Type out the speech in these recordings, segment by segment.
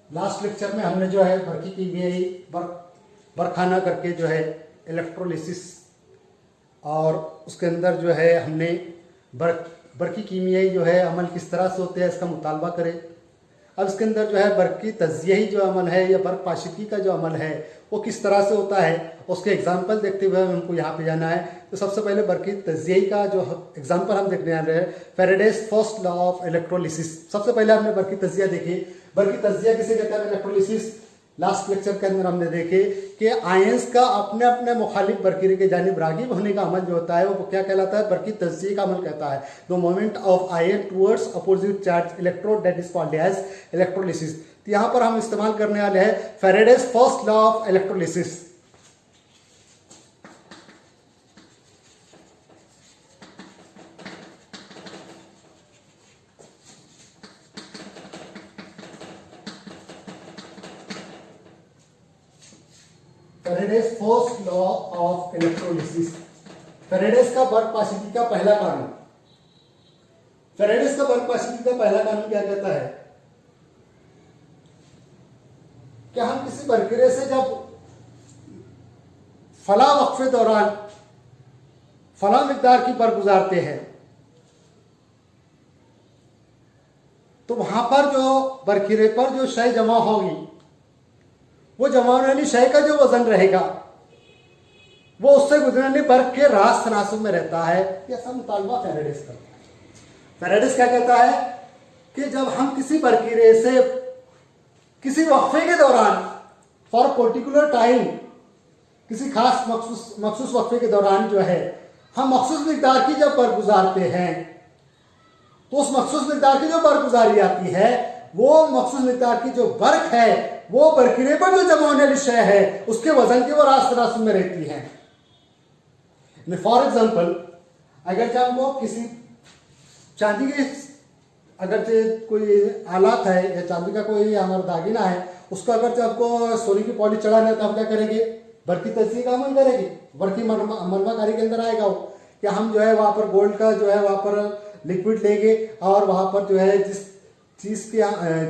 Last lecture में हमने जो है बर्की कीमियाई बरखाना करके जो है इलेक्ट्रोलिसिस और उसके अंदर जो है हमने बर्की कीमियाई जो है अमल किस तरह से होते हैं इसका मुतालबा करें। अब इसके अंदर जो है बर्की तज़यी जो अमल है या बर्क पाशिकी का जो अमल है वो किस तरह से होता है उसके एग्जाम्पल देखते हुए हमको यहाँ पे जाना है। तो सबसे पहले बर्की तज़यी का जो एग्जाम्पल हम देखने आ रहे हैं Faraday's first law of electrolysis. सबसे पहले हमने बर्की तज़यिया देखी। बर्की तज़यिया किसे कहते हैं इलेक्ट्रोलिसिस। लास्ट लेक्चर के अंदर हमने देखे कि आयंस का अपने अपने मुखालिफ बरकीरे के जानिब रागिब होने का अमल जो होता है वो क्या कहलाता है, बर्की तज़यी का अमल कहता है। The movement of ion towards opposite charge electrode that is called as electrolysis. तो यहाँ पर हम इस्तेमाल करने वाले हैं Faraday's first law of electrolysis. Faraday's first law of electrolysis. Faraday's का बर्क पाशिकी का पहला कानून। फैराडेज का बर्क पाशिकी का पहला कानून क्या कहता है कि हम किसी बरकीरे से जब फला वक्फे दौरान फला मिकदार की बर्क गुजारते हैं तो वहां पर जो बरकीरे पर जो शय जमा होगी वो जमा होने वाली शय का जो वजन रहेगा वो उससे गुजरने वाली बर्क के रास तनासुब में रहता है। ऐसा मुतालबा फैराडेज करता है। फैराडेज क्या कहता है कि जब हम किसी बरकीरे से किसी वक्फे के दौरान फॉर पर्टिकुलर टाइम किसी खास मखसूस वक्फे के दौरान जो है हम मखसूस मिकदार की जब बर्क गुजारते हैं तो उस मखसूस मिकदार की जो बर्क गुजारी जाती है वो मखसूस मिकदार की जो बर्क है वो बरकीरे पर जो जमा होने वाली शय है उसके वजन की वो रास तनासुब में रहती है। फॉर एग्जाम्पल अगर जब वो किसी चांदी के अगर कोई आलात है या चांदी का कोई हमारा दागिना है उसको अगर जब आपको सोने की पॉलिश चढ़ाना है तो हम क्या करेंगे, बर्की तज़यी का अमल करेंगे। बर्की मरमाकारी के अंदर आएगा वो कि हम जो है वहां पर गोल्ड का जो है वहां पर लिक्विड लेंगे और वहां पर जो है जिस चीज के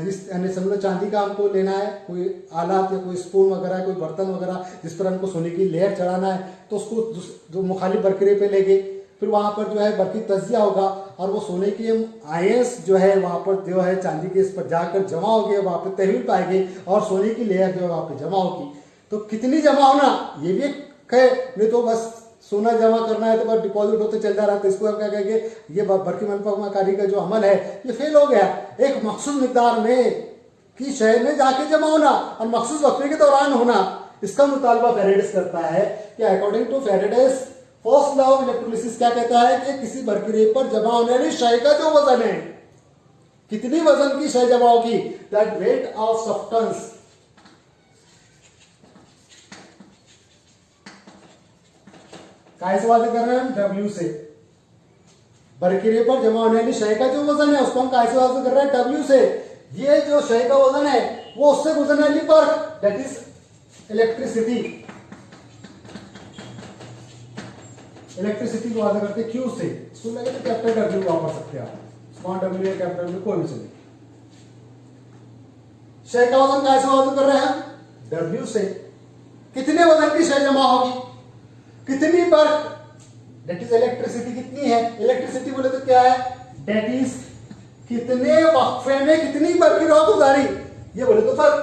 जिस यानी समझो चांदी का हमको लेना है कोई आलात या कोई स्पून वगैरह कोई बर्तन वगैरह जिस पर हमको सोने की लेयर चढ़ाना है तो उसको जो मुखालिफ बरकीरे पे लेंगे फिर वहां पर जो है बर्की तज़यिया होगा और वो सोने के आयंस जो है वहां पर जो है चांदी के इस पर जाकर जमा होगी वहां पर तहवील पाएंगे और सोने की लेयर जो है वहां पर जमा होगी। तो कितनी जमा होना ये भी है, नहीं तो बस सोना जमा करना है तो बस डिपॉजिट होते चलता रहा। तो इसको हम क्या कहेंगे, ये बर्की मनफाकारी का जो अमल है ये फेल हो गया। एक मखसूस मिकदार में की शय में जाके जमा होना और मखसूस वक्फे के दौरान होना, इसका मुतालबा फैराडेज करता है कि according to Faraday's first law of electrolysis क्या कहता है कि किसी बरकीरे पर जमा होने वाली शय का जो वजन है, कितनी वजन की शय जमा होगी, दैट वेट ऑफ सब्सटेंस कैसे वादे कर रहे हैं हम, W से। बरकीरे पर जमा होने वाली शय का जो वजन है उसको हम कैसे वादे कर रहे हैं, W से। ये जो शय का वजन है वो उससे गुजरने वाली बर्क दैट इज इलेक्ट्रिसिटी। इलेक्ट्रिसिटी को वादे करते Q से। इसको लगे तो कैपिटल W वापर सकते हैं आप, स्मॉल W या कैपिटल W कोई भी चले। शय का वजन कैसे वादे कर रहे हैं, W से। कितने वजन की शय जमा होगी, कितनी बर्क दैट इज इलेक्ट्रिसिटी कितनी है। इलेक्ट्रिसिटी बोले तो क्या है, दैट इज कितने वक्फे में कितनी बर्क की रॉ गुजारी, ये बोले तो बर्क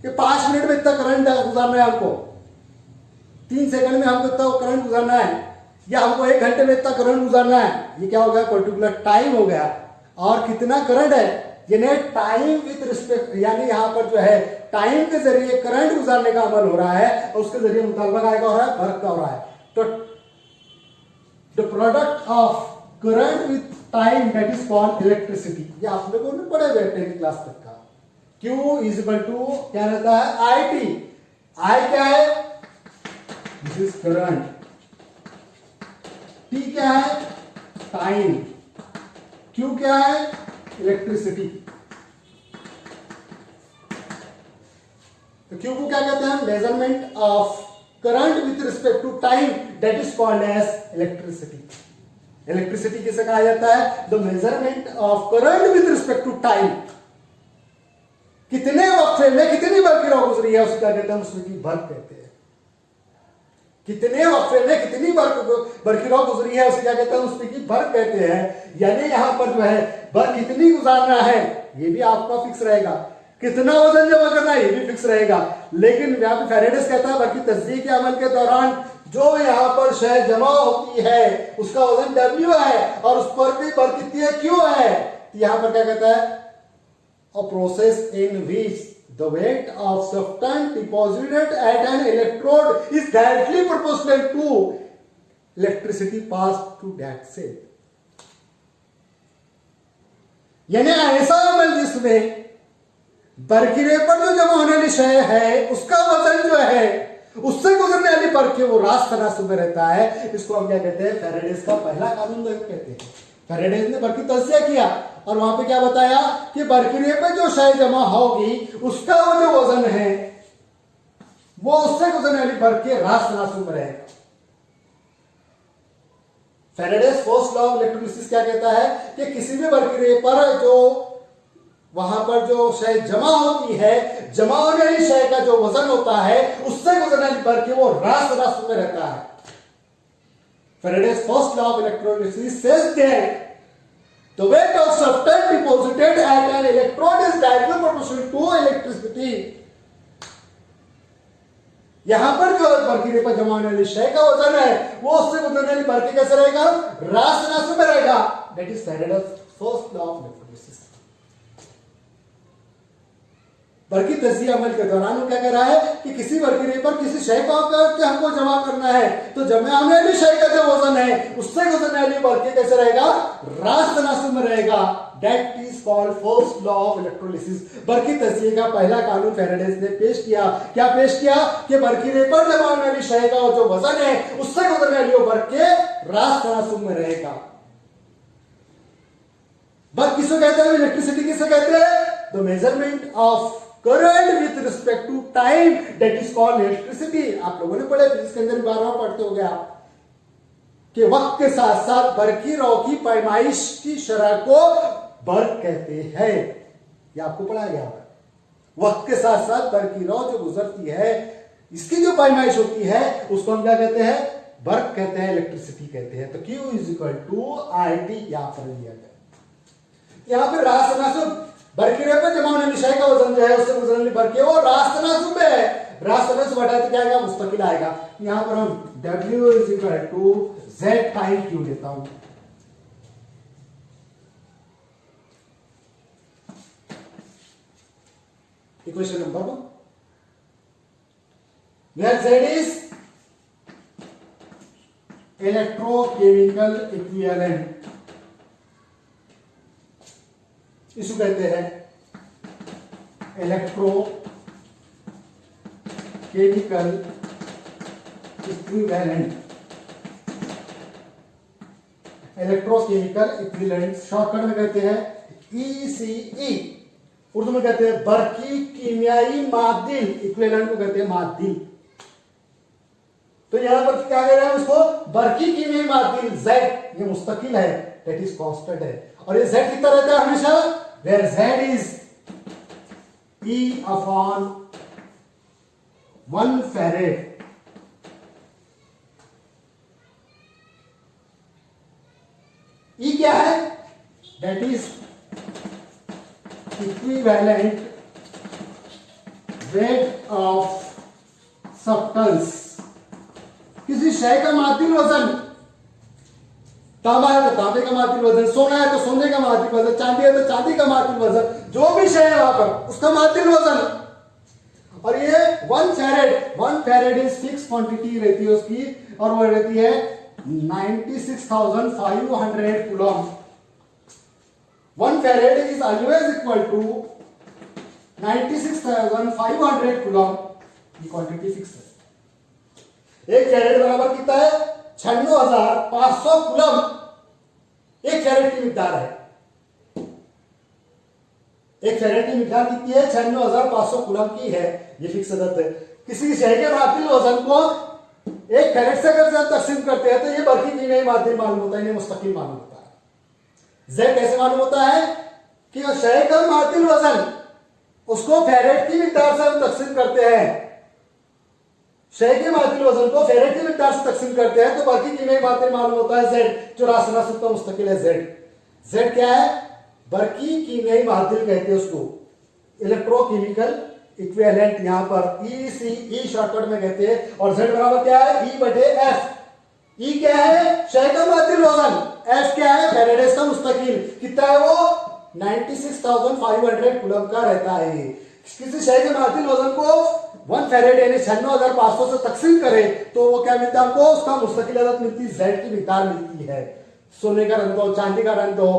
कि 5 मिनट में इतना करंट गुजारना है हमको, 3 सेकंड में हमको इतना करंट गुजारना है या हमको 1 घंटे में इतना करंट गुजारना है। ये क्या हो गया, पर्टिकुलर टाइम हो गया। और कितना करंट है यानी टाइम विद रिस्पेक्ट, यानी यहाँ पर जो है टाइम के जरिए करंट गुजारने का अमल हो रहा है और उसके जरिए मुतालबा आएगा हो रहा है, बर्क का हो रहा है। तो the product of current with time that is called electricity. ये आप लोगों ने पढ़े हुए 10th क्लास तक का। Q इज इक्वल टू क्या रहता है, IT। I क्या है, दिस इज करंट। T क्या है, टाइम। Q क्या है, इलेक्ट्रिसिटी। तो Q को क्या कहते हैं, measurement of current with respect to time that is called as electricity. Electricity किसे कहा जाता है, the measurement of current with respect to time कितने वक्फे में कितनी बर्की रॉ गुजरी है, उसको क्या कहते हैं, उसमें की बर्क कहते हैं। कितने वक्फे में कितनी बर्की रॉ गुजरी है, उसे क्या कहते हैं, उसमें की बर्क कहते हैं। यानी यहां पर जो है बर्क कितनी गुजारना है ये भी आपका फिक्स रहेगा, कितना वजन जमा करना है ये भी फिक्स रहेगा। लेकिन यहाँ पे फेरेडेस कहता है बर्की तज्जिए के अमल के दौरान जो यहाँ पर शय जमा होती है उसका वजन W है और उस पर भी बर्क कितनी है, Q है। यहां पर क्या कहता है, a process in which the weight of substance deposited at an electrode is directly proportional to electricity passed through that cell। यानी ऐसा अमल जिसमें बरकिरे पर जो जमा होने वाली शय है उसका वजन जो है उससे गुजरने वाली बर्क वो रास्त तनासुब में रहता है। इसको हम क्या कहते हैं, फेरेडेस का पहला कानून कहते हैं। फेरेडेस ने बर्क की तज्जिया किया और वहां पे क्या बताया कि बरकिरे पे जो शय जमा होगी उसका वो जो वजन है वो उससे गुजरने वाली बर्क के रास्त तनासुब में रहेगा। फेरेडेस फर्स्ट लॉ ऑफ इलेक्ट्रोलिसिस क्या कहता है कि किसी भी बरकिरे पर जो वहां पर जो शय जमा होती है, जमा होने वाली शय का जो वजन होता है उससे गुजरने वाली बर्क वो रास्त तनासुब में रहता है। Faraday's first law of electrolysis says that the weight of substance deposited at an electrode is directly proportional to electricity। यहां पर जो बरकिरे पर जमा होने वाली शय का वजन है वो उससे गुजरने वाली बर्क कैसे रहेगा, रास्त तनासुब में रहेगा। That is Faraday's first law of electrolysis. बर्की तज्जिया अमल के दौरान वो क्या कह रहा है कि किसी बरकिरे पर किसी शय को हमको जमा करना है तो जमा होने वाली शय का जो वजन है उससे गुजरने वाली बर्की कैसे रहेगा, रास्त तनासुब में रहेगा। That is called first law of electrolysis. बर्की तज्जिए का पहला कानून फेरेडेस ने पेश किया। क्या पेश किया कि बरकिरे पर जमा होने वाली शय का जो वजन है उससे गुजरने वाली वो बर्क के रास्त तनासुब में रहेगा। बर्क किसको कहते हैं, इलेक्ट्रिसिटी किसे कहते हैं, the measurement of current with respect to time that is called electricity. आप लोगों ने पढ़े फिजिक्स के अंदर बार बार पढ़ते होंगे आप कि वक्त के साथ साथ बर्की रॉ की पैमाइश की शरह को बर्क कहते हैं। ये आपको पढ़ाया गया है। वक्त के साथ साथ बर्की रॉ जो गुजरती है इसकी जो पैमाइश होती है उसको हम क्या कहते हैं, बर्क कहते हैं, इलेक्ट्रिसिटी कहते हैं। तो Q is equal to IT यहां पर लिया गया। यहां पर रास्त तनासुब बरकिरे पर जमा होने वाली शय का वजन जो है उससे गुजरने वाली बर्क वो रास्त तनासुब में है। रास्त तनासुब हटाए तो क्या आएगा, मुस्तकिल आएगा। यहां पर हम W is equal to Z time Q लेता हूं। Equation number 1 where Z is electrochemical equivalent, इसको कहते हैं electro chemical equivalent. Electrochemical equivalent shortcut में कहते हैं ECE। उर्दू में कहते हैं बर्की कीमियाई मादिल, इक्विवेलेंट को कहते हैं मादिल। तो यहां पर क्या कह रहे हैं उसको, बर्की कीमियाई मादिल Z ये मुस्तकिल है, दैट इज कांस्टेंट है। और ये Z कितना रहता है हमेशा, where Z is E upon 1 farad। E क्या है, that is equivalent weight of substance। किसी शय का मातिल वजन, तांबा है तो तांबे का मातिल वजन, सोना है तो सोने का मातिल वजन, चांदी है तो चांदी का मातिल वजन, जो भी शय है वहां पर उसका मातिल वजन। और ये 1 फैरेड इज फिक्स क्वांटिटी रहती है उसकी, और वो रहती है 96,500 coulomb. 1 farad is always equal to 96,500 coulomb. ये क्वांटिटी फिक्स है। एक फैरेड बराबर कितना है, 96,500 कूलम एक फैरेड की मिकदार है। एक फैरेड की मिकदार कितनी है, 96,500 कूलम की है। ये फिक्स अदद है। किसी शय के मातिल वजन को एक फैरेड से अगर तकसीम करते हैं तो ये बर्की कीमियाई मातिल मालूम होता है, मुस्तकिल मालूम होता है। Z कैसे मालूम होता है कि शय का मातिल वजन उसको फेरेट की मिकदार से हम तकसीम करते हैं, शय के मातिल वजन को फेरेट की मिकदार से तकसीम करते हैं तो बल्कि कीमियाई मातिल मालूम होता है जेड, जो रासायनिक सूत्र मुस्तकिल है जेड। जेड क्या है? बरकी कीमियाई मातिल कहते हैं उसको, इलेक्ट्रोकेमिकल इक्विवेलेंट, यहां पर ई शॉर्टकट में कहते हैं। और जेड बराबर क्या है? ई बटे एफ। ई क्या है? शय का मातिल वजन, एफ क्या है? फेरेडेस का मुस्तकिल। कितना है वो? 96,500 कूलम का रहता है। किसी शय के मातिल वजन को 1 फेरेड यानी 96,500 से तकसीम करे तो वो क्या मिलता है हमको? उसका मुस्तकिल अदद मिलती है, जेड की मिकदार मिलती है। सोने का रंग हो, चांदी का रंग हो,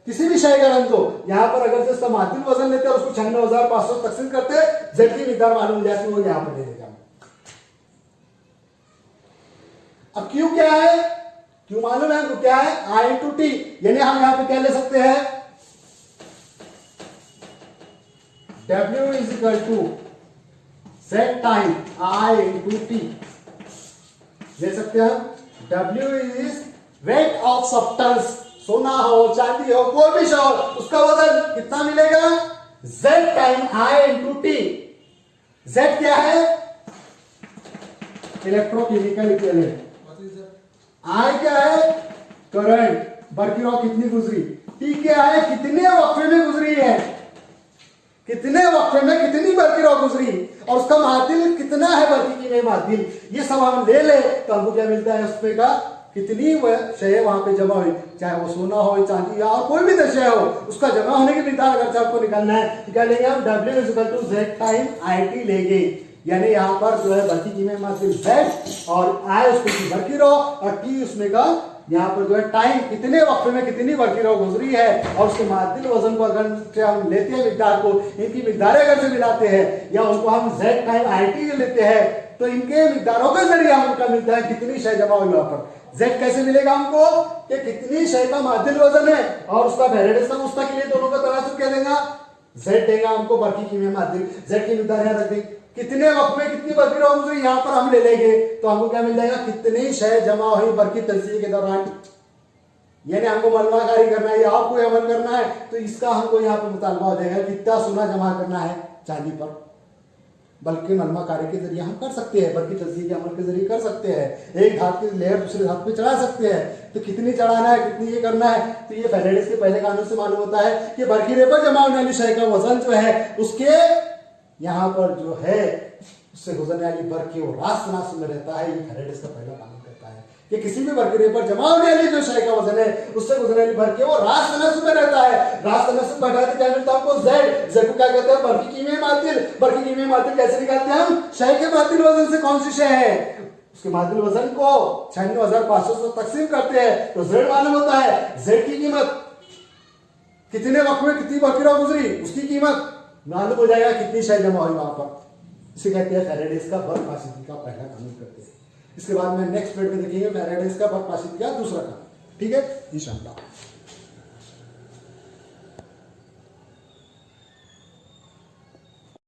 किसी भी शय का रंग हो, यहां पर अगर से इसका मातिल वजन लेते हैं और उसको 96,500 तकसीम करते हैं, जेड की मिकदार मालूम हो जाती है, वो यहां पर दे देगा। अब क्यू क्या है? क्यू मालूम है हमको क्या है? आई इंटू टी, यानी हम यहां पे क्या ले सकते हैं? W is equal to Z time I into T ले सकते हैं हम। W is weight of substance, सोना हो, चांदी हो, कोई भी हो, उसका वजन कितना मिलेगा? Z time I into T. Z क्या है? Electrochemical equivalent. I क्या है? करंट, बरकी रॉ कितनी गुजरी। T क्या है? कितने वक्फे में गुजरी है, कितने वक्फे में कितनी बरकी रॉ गुजरी, और उसका मातिल कितना है, बरकी कीमियाई मातिल। ये सब हम ले ले तो हमको क्या मिलता है? उसपे का कितनी शय वहां पे जमा हुई, चाहे वो सोना हो, चांदी या और कोई भी शय हो, उसका जमा होने की मिकदार अगर आपको निकालना है तो क्या लेंगे हम? W is equal to Z time IT लेंगे, यानी यहाँ पर जो है बरकी कीमियाई मातिल Z और I उसकी बरकी रॉ और T उसमें का यहाँ पर जो है टाइम, कितने वक्फे में कितनी बरकी रॉ गुजरी है, और उसके मातिल वजन को अगर हम लेते हैं मिकदार को, इनकी मिकदारें अगर से मिलाते हैं या उनको हम Z टाइम IT लेते हैं तो इनके मिकदारों के जरिए हमको मिलता है कितनी शय जमा हुई। वहां पर Z कैसे मिलेगा हमको? कि कितनी शय का मातिल वजन है और उसका फेरेडेस का मुस्तकिल है, दोनों का तनासुब क्या देगा? Z देगा हमको बरकी कीमियाई मातिल। Z की मिकदार यहाँ रख देंगे, कितने वक्त में कितनी बरकी रॉ गुजरी यहां पर हम ले लेंगे तो हमको क्या मिल जाएगा? कितनी शय जमा हुई बरकी तजज़िये के दौरान। यानी हमको मलमाकारी करना है या और कोई अमल करना है तो इसका हमको यहाँ पर मुतालबा हो जाएगा कितना सोना जमा करना है चांदी पर, बल्कि मलमाकारी के जरिए हम कर सकते हैं, बल्कि तजज़िये के अमल के जरिए कर सकते हैं। एक धात की लेयर दूसरे धात पे चढ़ा सकते हैं, तो कितनी चढ़ाना है, कितनी ये करना है, तो ये फेरेडेस के पहले कानून से मालूम होता है कि बरकीरे पर जमा होने वाली शय का वजन जो है उसके यहाँ पर जो है उससे गुजरने वाली बरकी वो रास तनासुब में रहता है। ये फेरेडेस का पहला कानून कहता है कि किसी भी बरकीरे पर जमा होने वाली जो शय का वजन है उससे गुजरने वाली बरकी वो रास तनासुब में रहता है। रास तनासुब बढ़ाते क्या मिलता है हमको? Z को क्या कहते हैं? बरकी कीमियाई मातिल। बरकी कीमियाई मातिल कैसे निकालते हैं हम? शय के मातिल वजन से कौन सी शय है उसके मातिल वजन को 96,500 से तकसीम करते हैं तो Z मालूम होता है। Z की कीमत कितने वक्त में कितनी बरकी रॉ गुजरी उसकी कीमत मालूम हो जाएगा, कितनी शय जमा हुई वहां पर। इसे कहते हैं फेरेडेस का बर्फाशीदी का पहला कानून करते हैं। इसके बाद में नेक्स्ट पीरियड में देखेंगे फेरेडेस का बर्फाशीदी का दूसरा कानून। ठीक है इंशाअल्लाह।